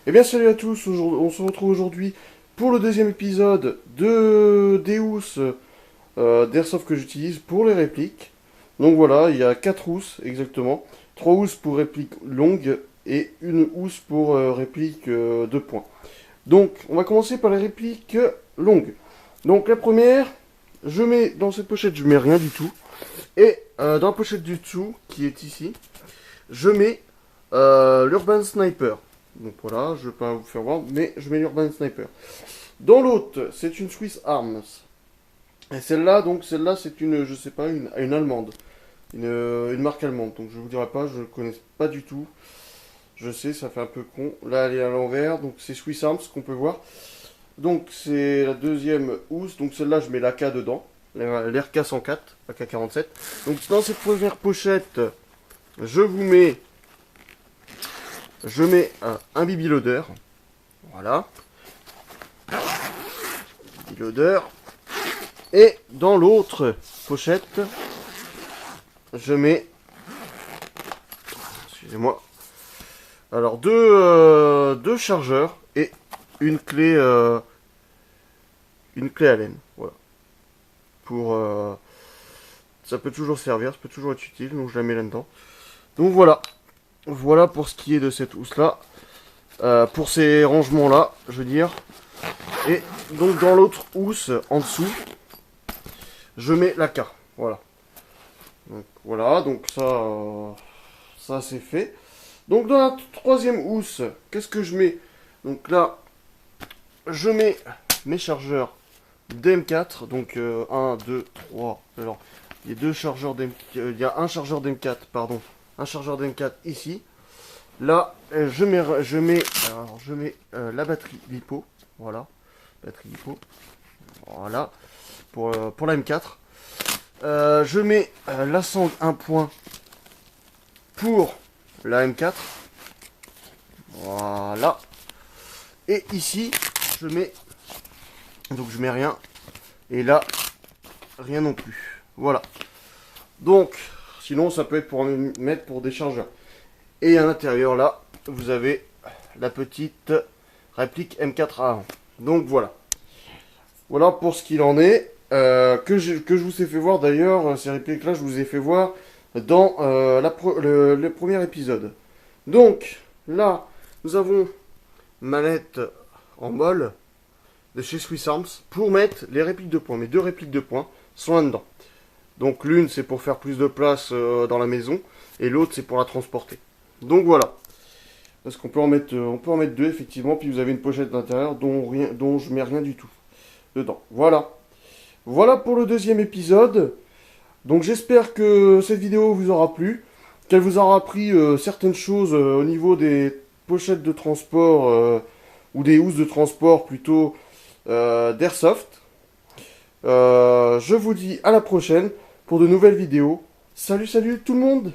Eh bien salut à tous, on se retrouve aujourd'hui pour le deuxième épisode de des housses d'Airsoft que j'utilise pour les répliques. Donc voilà, il y a 4 housses exactement. 3 housses pour réplique longue et une housse pour réplique 2 points. Donc on va commencer par les répliques longues. Donc la première, je mets dans cette pochette, je mets rien du tout. Et dans la pochette du dessous, qui est ici, je mets l'Urban Sniper. Donc voilà, je ne vais pas vous faire voir, mais je mets l'Urban Sniper. Dans l'autre, c'est une Swiss Arms. Et celle-là, c'est une, je sais pas, une allemande. Une marque allemande. Donc je vous dirai pas, je ne connais pas du tout. Je sais, ça fait un peu con. Là, elle est à l'envers, donc c'est Swiss Arms qu'on peut voir. Donc c'est la deuxième housse. Donc celle-là, je mets l'AK dedans. L'RK 104, AK 47. Donc dans cette première pochette, je mets un BB loader. Voilà. BB loader. Et dans l'autre pochette, je mets... Excusez-moi. Alors, deux chargeurs et une clé Allen. Voilà. Pour... ça peut toujours servir, ça peut toujours être utile, donc je la mets là-dedans. Donc voilà. Voilà pour ce qui est de cette housse-là. Pour ces rangements-là, je veux dire. Et donc dans l'autre housse, en dessous, je mets la K. Voilà. Donc voilà, donc ça c'est fait. Donc dans la troisième housse, qu'est-ce que je mets? Donc là, je mets mes chargeurs DM4. Donc 1, 2, 3. Alors, il y a deux chargeurs il y a un chargeur DM4, pardon. Un chargeur DM4 ici. Là, je mets la batterie LiPo. Voilà. Batterie LiPo. Voilà. Pour la M4. Je mets la sangle 1 point pour la M4. Voilà. Et ici, je mets rien. Et là, rien non plus. Voilà. Donc, sinon, ça peut être pour mettre pour des chargeurs. Et à l'intérieur, là, vous avez la petite réplique M4A1. Donc, voilà. Voilà pour ce qu'il en est. Que je vous ai fait voir d'ailleurs, ces répliques-là, je vous ai fait voir dans le premier épisode. Donc, là, nous avons manette en molle de chez Swiss Arms pour mettre les répliques de points. Mes deux répliques de points sont là-dedans. Donc, l'une, c'est pour faire plus de place dans la maison, et l'autre, c'est pour la transporter. Donc, voilà. Parce qu'on peut en mettre deux, effectivement, puis vous avez une pochette d'intérieur dont je mets rien du tout dedans. Voilà. Voilà pour le deuxième épisode. Donc j'espère que cette vidéo vous aura plu, qu'elle vous aura appris certaines choses au niveau des pochettes de transport ou des housses de transport plutôt d'Airsoft. Je vous dis à la prochaine pour de nouvelles vidéos. Salut tout le monde!